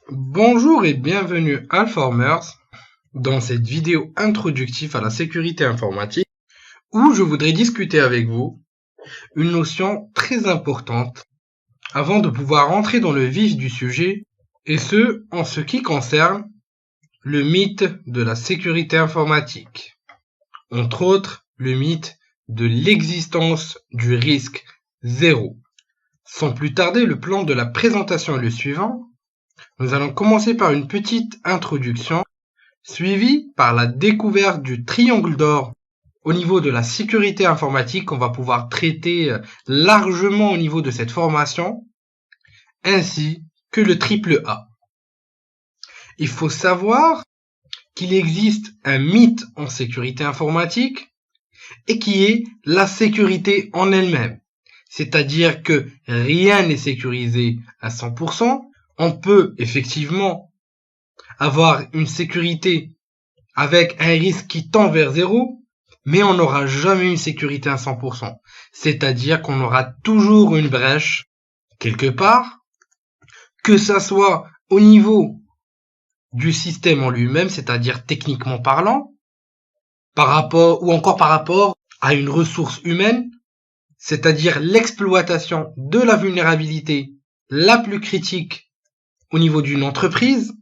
Bonjour et bienvenue à Alformers dans cette vidéo introductive à la sécurité informatique où je voudrais discuter avec vous une notion très importante avant de pouvoir entrer dans le vif du sujet et ce en ce qui concerne le mythe de la sécurité informatique. Entre autres, le mythe de l'existence du risque zéro. Sans plus tarder, le plan de la présentation est le suivant. Nous allons commencer par une petite introduction, suivie par la découverte du triangle d'or au niveau de la sécurité informatique qu'on va pouvoir traiter largement au niveau de cette formation, ainsi que le triple A. Il faut savoir qu'il existe un mythe en sécurité informatique et qui est la sécurité en elle-même. C'est-à-dire que rien n'est sécurisé à 100%. On peut effectivement avoir une sécurité avec un risque qui tend vers zéro, mais on n'aura jamais une sécurité à 100%. C'est-à-dire qu'on aura toujours une brèche quelque part, que ça soit au niveau du système en lui-même, c'est-à-dire techniquement parlant, par rapport à une ressource humaine, c'est-à-dire l'exploitation de la vulnérabilité la plus critique au niveau d'une entreprise,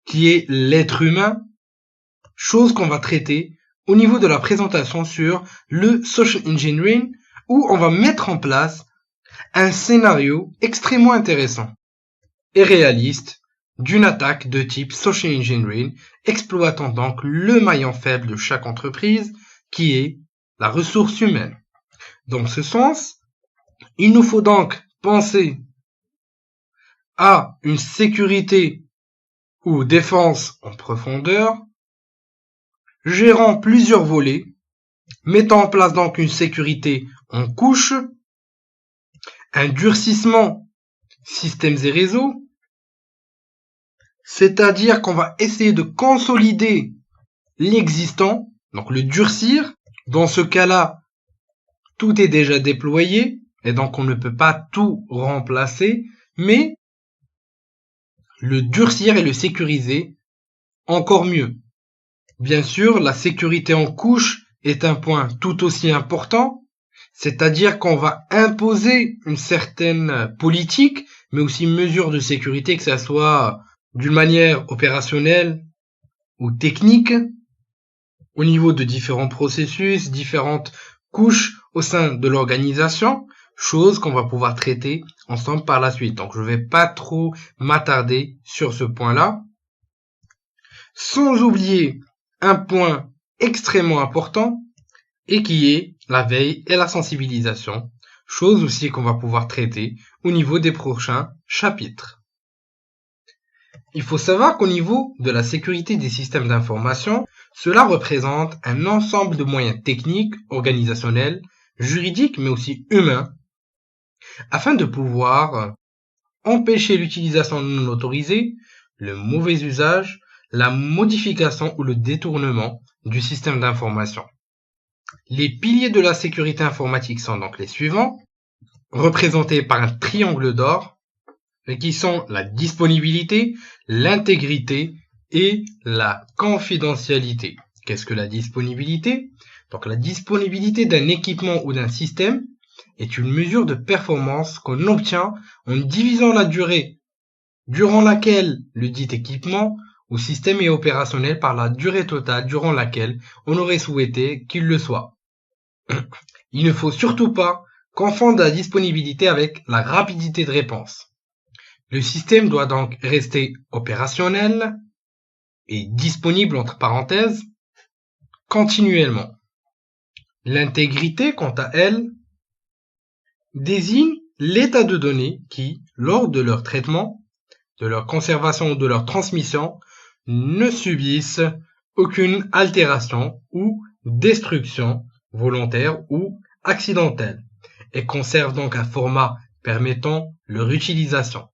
qui est l'être humain, chose qu'on va traiter au niveau de la présentation sur le social engineering, où on va mettre en place un scénario extrêmement intéressant et réaliste d'une attaque de type social engineering, exploitant donc le maillon faible de chaque entreprise, qui est la ressource humaine. Dans ce sens, il nous faut donc penser à une sécurité ou défense en profondeur, gérant plusieurs volets, mettant en place donc une sécurité en couche, un durcissement systèmes et réseaux, c'est-à-dire qu'on va essayer de consolider l'existant, donc le durcir. Dans ce cas-là, tout est déjà déployé et donc on ne peut pas tout remplacer, mais le durcir et le sécuriser encore mieux. Bien sûr, la sécurité en couche est un point tout aussi important, c'est-à-dire qu'on va imposer une certaine politique, mais aussi une mesure de sécurité, que ça soit d'une manière opérationnelle ou technique, au niveau de différents processus, différentes couches au sein de l'organisation, chose qu'on va pouvoir traiter ensemble par la suite. Donc je ne vais pas trop m'attarder sur ce point-là. Sans oublier un point extrêmement important et qui est la veille et la sensibilisation, chose aussi qu'on va pouvoir traiter au niveau des prochains chapitres. Il faut savoir qu'au niveau de la sécurité des systèmes d'information, cela représente un ensemble de moyens techniques, organisationnels, juridiques, mais aussi humains, afin de pouvoir empêcher l'utilisation non autorisée, le mauvais usage, la modification ou le détournement du système d'information. Les piliers de la sécurité informatique sont donc les suivants, représentés par un triangle d'or, qui sont la disponibilité, l'intégrité et la confidentialité. Qu'est-ce que la disponibilité? Donc la disponibilité d'un équipement ou d'un système est une mesure de performance qu'on obtient en divisant la durée durant laquelle le dit équipement ou système est opérationnel par la durée totale durant laquelle on aurait souhaité qu'il le soit. Il ne faut surtout pas confondre la disponibilité avec la rapidité de réponse. Le système doit donc rester opérationnel et disponible entre parenthèses continuellement. L'intégrité, quant à elle, désigne l'état de données qui, lors de leur traitement, de leur conservation ou de leur transmission, ne subissent aucune altération ou destruction volontaire ou accidentelle et conservent donc un format permettant leur utilisation.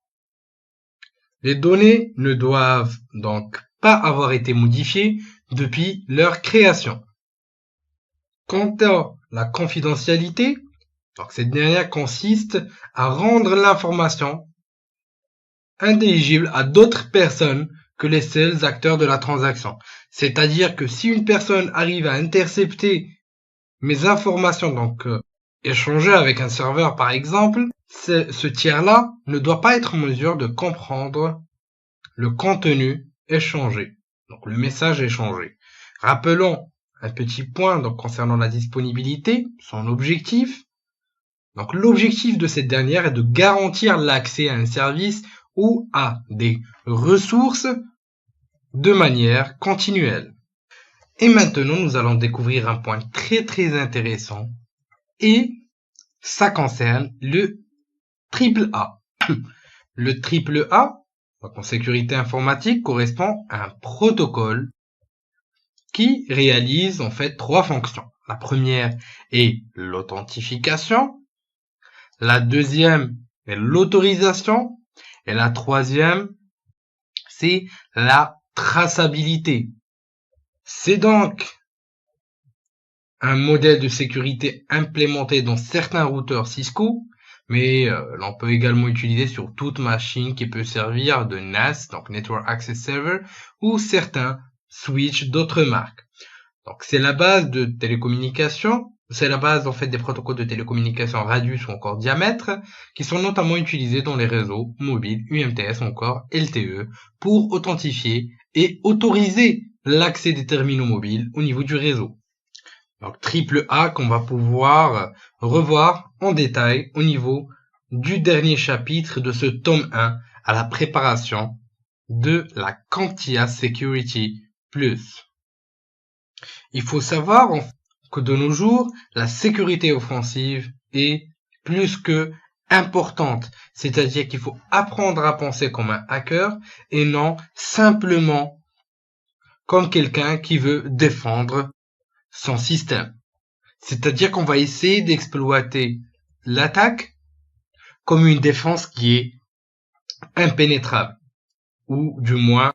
Les données ne doivent donc pas avoir été modifiées depuis leur création. Quant à la confidentialité, donc cette dernière consiste à rendre l'information intelligible à d'autres personnes que les seuls acteurs de la transaction. C'est-à-dire que si une personne arrive à intercepter mes informations, donc échanger avec un serveur par exemple, ce tiers-là ne doit pas être en mesure de comprendre le contenu échangé, donc le message échangé. Rappelons un petit point donc concernant la disponibilité, son objectif. Donc l'objectif de cette dernière est de garantir l'accès à un service ou à des ressources de manière continuelle. Et maintenant, nous allons découvrir un point très intéressant et ça concerne le AAA. Le AAA, donc en sécurité informatique, correspond à un protocole qui réalise en fait 3 fonctions. La première est l'authentification, la deuxième est l'autorisation et la troisième c'est la traçabilité. C'est donc un modèle de sécurité implémenté dans certains routeurs Cisco, mais l'on peut également utiliser sur toute machine qui peut servir de NAS, donc Network Access Server, ou certains switches d'autres marques. Donc c'est la base de télécommunication, c'est la base en fait des protocoles de télécommunication radius ou encore diamètre, qui sont notamment utilisés dans les réseaux mobiles, UMTS ou encore LTE, pour authentifier et autoriser l'accès des terminaux mobiles au niveau du réseau. Donc AAA qu'on va pouvoir revoir en détail au niveau du dernier chapitre de ce tome 1 à la préparation de la CompTIA Security Plus. Il faut savoir que de nos jours, la sécurité offensive est plus que importante. C'est-à-dire qu'il faut apprendre à penser comme un hacker et non simplement comme quelqu'un qui veut défendre son système. C'est-à-dire qu'on va essayer d'exploiter l'attaque comme une défense qui est impénétrable, ou du moins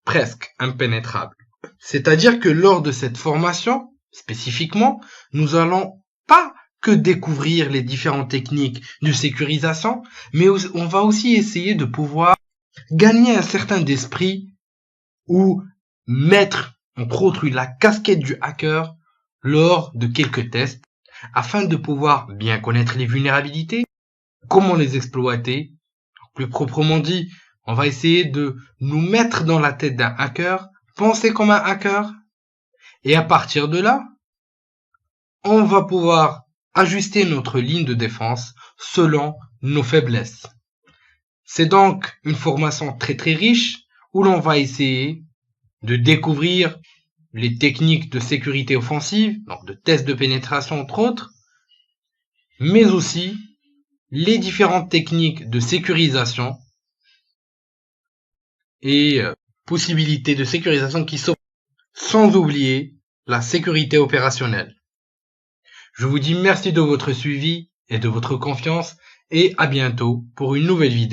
presque impénétrable. C'est-à-dire que lors de cette formation, spécifiquement, nous allons pas que découvrir les différentes techniques de sécurisation, mais on va aussi essayer de pouvoir gagner un certain d'esprit ou mettre, entre autres, la casquette du hacker lors de quelques tests afin de pouvoir bien connaître les vulnérabilités, comment les exploiter. Plus proprement dit, on va essayer de nous mettre dans la tête d'un hacker, penser comme un hacker, et à partir de là, on va pouvoir ajuster notre ligne de défense selon nos faiblesses. C'est donc une formation très riche où l'on va essayer de découvrir les techniques de sécurité offensive, donc de tests de pénétration entre autres, mais aussi les différentes techniques de sécurisation et possibilités de sécurisation qui sont, sans oublier la sécurité opérationnelle. Je vous dis merci de votre suivi et de votre confiance et à bientôt pour une nouvelle vidéo.